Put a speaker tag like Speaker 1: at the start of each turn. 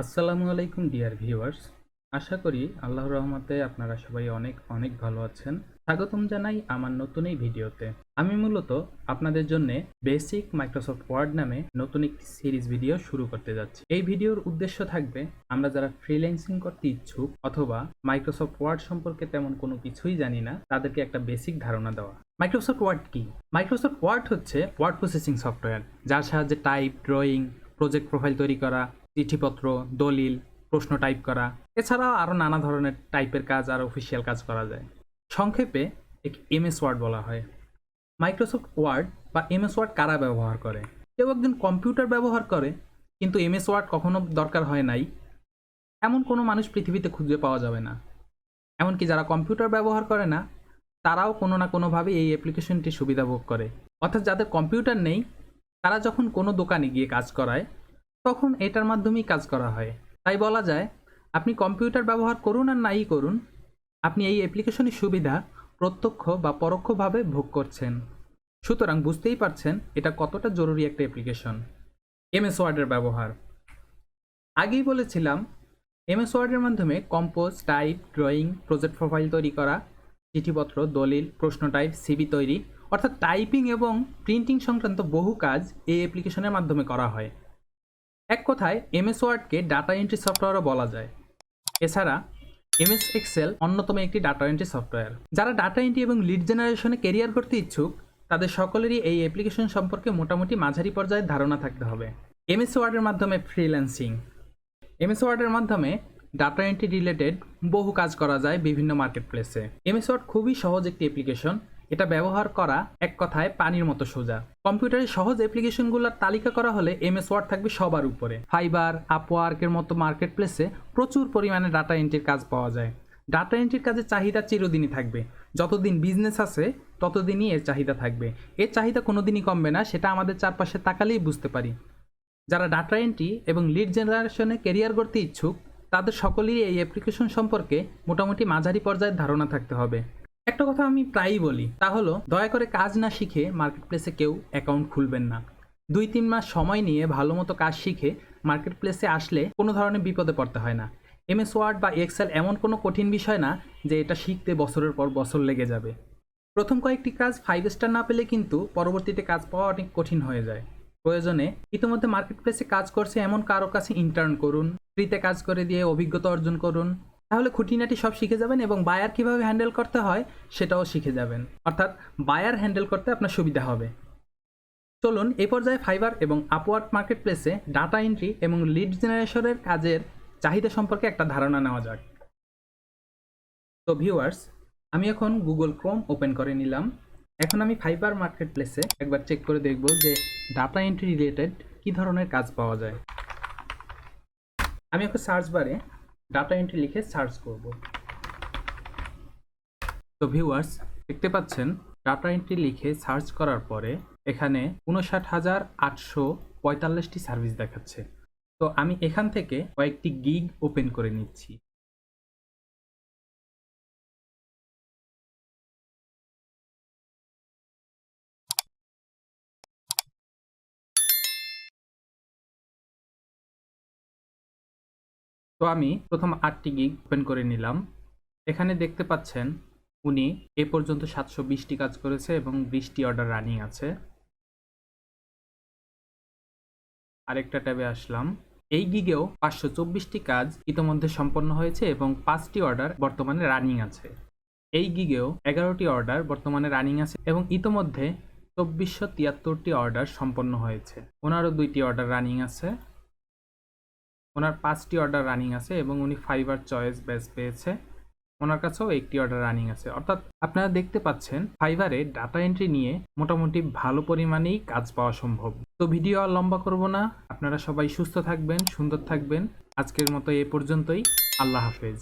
Speaker 1: আসসালামু আলাইকুম dear viewers. আশা করি আল্লাহর রহমতে আপনারা সবাই অনেক অনেক ভালো আছেন। স্বাগতম জানাই আমার নতুন এই ভিডিওতে। আমি মূলত আপনাদের জন্য বেসিক মাইক্রোসফট ওয়ার্ড নামে নতুন একটি সিরিজ ভিডিও শুরু করতে যাচ্ছি। এই ভিডিওর উদ্দেশ্য থাকবে আমরা যারা ফ্রিল্যান্সিং করতে ইচ্ছুক অথবা মাইক্রোসফট ওয়ার্ড সম্পর্কে তেমন কোনো কিছুই জানি না তাদেরকে একটা বেসিক ধারণা দেওয়া। মাইক্রোসফট ওয়ার্ড কি? মাইক্রোসফট ওয়ার্ড হচ্ছে ওয়ার্ড প্রসেসিং সফটওয়্যার, যার সাহায্যে টাইপ, ড্রয়িং, প্রজেক্ট প্রোফাইল তৈরি করা, চিঠিপত্র, দলিল, প্রশ্ন টাইপ করা, এছাড়াও আরও নানা ধরনের টাইপের কাজ আর অফিসিয়াল কাজ করা যায়। সংক্ষেপে একে এমএস ওয়ার্ড বলা হয়। মাইক্রোসফট ওয়ার্ড বা এমএস ওয়ার্ড কারা ব্যবহার করে? কেউ একজন কম্পিউটার ব্যবহার করে, কিন্তু এমএস ওয়ার্ড কখনো দরকার হয় নাই এমন কোনো মানুষ পৃথিবীতে খুঁজে পাওয়া যাবে না। এমনকি যারা কম্পিউটার ব্যবহার করে না তারাও কোনো না কোনোভাবে এই অ্যাপ্লিকেশনটি সুবিধা ভোগ করে। অর্থাৎ যাদের কম্পিউটার নেই তারা যখন কোনো দোকানে গিয়ে কাজ করায় তখন এটার মাধ্যমেই কাজ করা হয়। তাই বলা যায় আপনি কম্পিউটার ব্যবহার করুন আর নাই করুন, আপনি এই অ্যাপ্লিকেশনের সুবিধা প্রত্যক্ষ বা পরোক্ষভাবে ভোগ করছেন। সুতরাং বুঝতেই পারছেন এটা কতটা জরুরি একটা অ্যাপ্লিকেশন। এমএস ওয়ার্ডের ব্যবহার আগেই বলেছিলাম, এমএস ওয়ার্ডের মাধ্যমে compose, type, drawing, project profile তৈরি করা, চিঠিপত্র, দলিল, প্রশ্ন টাইপ, সিভি তৈরি, অর্থাৎ টাইপিং এবং প্রিন্টিং সংক্রান্ত বহু কাজ এই অ্যাপ্লিকেশনের মাধ্যমে করা হয়। এক কথায় এমএস ওয়ার্ডকে ডাটা এন্ট্রি সফটওয়্যারও বলা যায়। এছাড়া এমএস এক্সেল অন্যতম একটি ডাটা এন্ট্রি সফটওয়্যার। যারা ডাটা এন্ট্রি এবং লিড জেনারেশনে ক্যারিয়ার করতে ইচ্ছুক তাদের সকলেরই এই অ্যাপ্লিকেশন সম্পর্কে মোটামুটি মাঝারি পর্যায়ের ধারণা থাকতে হবে। এমএস ওয়ার্ডের মাধ্যমে ফ্রিল্যান্সিং। এমএস ওয়ার্ডের মাধ্যমে ডাটা এন্ট্রি রিলেটেড বহু কাজ করা যায় বিভিন্ন মার্কেট প্লেসে। এমএস ওয়ার্ড খুবই সহজ একটি অ্যাপ্লিকেশন। এটা ব্যবহার করা এক কথায় পানির মতো সোজা। কম্পিউটারে সহজ অ্যাপ্লিকেশনগুলোর তালিকা করা হলে এমএস ওয়ার্ড থাকবে সবার উপরে। ফাইবার, আপওয়ার্কের মতো মার্কেট প্লেসে প্রচুর পরিমাণে ডাটা এন্ট্রির কাজ পাওয়া যায়। ডাটা এন্ট্রির কাজের চাহিদা চিরদিনই থাকবে। যতদিন বিজনেস আছে ততদিনই এর চাহিদা থাকবে। এর চাহিদা কোনোদিনই কমবে না, সেটা আমাদের চারপাশে তাকালেই বুঝতে পারি। যারা ডাটা এন্ট্রি এবং লিড জেনারেশনে ক্যারিয়ার করতে ইচ্ছুক তাদের সকলেরই এই অ্যাপ্লিকেশন সম্পর্কে মোটামুটি মাঝারি পর্যায়ের ধারণা থাকতে হবে। একটা কথা আমি প্রায়ই বলি, তা হলো দয়া করে কাজ না শিখে মার্কেট প্লেসে কেউ অ্যাকাউন্ট খুলবেন না। 2-3 মাস সময় নিয়ে ভালো মতো কাজ শিখে মার্কেট প্লেসে আসলে কোনো ধরনের বিপদে পড়তে হয় না। এমএস ওয়ার্ড বা এক্সেল এমন কোনো কঠিন বিষয় না যে এটা শিখতে বছরের পর বছর লেগে যাবে। প্রথম কয়েকটি কাজ 5 স্টার না পেলে কিন্তু পরবর্তীতে কাজ পাওয়া অনেক কঠিন হয়ে যায়। প্রয়োজনে ইতিমধ্যে মার্কেট প্লেসে কাজ করছে এমন কারো কাছে ইন্টার্ন করুন, ফ্রিতে কাজ করে দিয়ে অভিজ্ঞতা অর্জন করুন। তাহলে খুঁটিনাটি সব শিখে যাবেন এবং বায়ার কিভাবে হ্যান্ডেল করতে হয় সেটাও শিখে যাবেন। অর্থাৎ বায়ার হ্যান্ডেল করতে আপনার সুবিধা হবে। চলুন এই পর্যায়ে ফাইবার এবং আপওয়ার্ক মার্কেট প্লেসে ডাটা এন্ট্রি এবং লিড জেনারেশনের কাজের চাহিদা সম্পর্কে একটা ধারণা নেওয়া যাক। তো ভিউয়ার্স, আমি এখন গুগল ক্রোম ওপেন করে নিলাম। এখন আমি ফাইবার মার্কেট প্লেসে একবার চেক করে দেখব যে ডাটা এন্ট্রি রিলেটেড কী ধরনের কাজ পাওয়া যায়। আমি এখন সার্চ বারে ডাটা এন্ট্রি লিখে সার্চ করব। তো ভিউয়ার্স, দেখতে পাচ্ছেন ডাটা এন্ট্রি লিখে সার্চ করার পরে এখানে 59,845টি সার্ভিস দেখাচ্ছে। তো আমি এখান থেকে কয়েকটি গিগ ওপেন করে নিচ্ছি। তো আমি প্রথম 8টি গিগ ওপেন করে নিলাম। এখানে দেখতে পাচ্ছেন উনি এ পর্যন্ত 720টি কাজ করেছে এবং 20টি অর্ডার রানিং আছে। আরেকটা ট্যাবে আসলাম। এই গিগেও 524টি কাজ ইতোমধ্যে সম্পন্ন হয়েছে এবং 5টি অর্ডার বর্তমানে রানিং আছে। এই গিগেও 11টি অর্ডার বর্তমানে রানিং আছে এবং ইতোমধ্যে 2473টি অর্ডার সম্পন্ন হয়েছে। ওনারও 2টি অর্ডার রানিং আছে। ওনার 5টি অর্ডার রানিং আছে এবং উনি ফাইবার চয়েস ব্যাচ পেয়েছে। ওনার কাছেও একটি অর্ডার রানিং আছে। অর্থাৎ আপনারা দেখতে পাচ্ছেন ফাইবারে ডাটা এন্ট্রি নিয়ে মোটামুটি ভালো পরিমাণেই কাজ পাওয়া সম্ভব। তো ভিডিও আর লম্বা করব না, আপনারা সবাই সুস্থ থাকবেন, সুন্দর থাকবেন। আজকের মতো এ পর্যন্তই। আল্লাহ হাফেজ।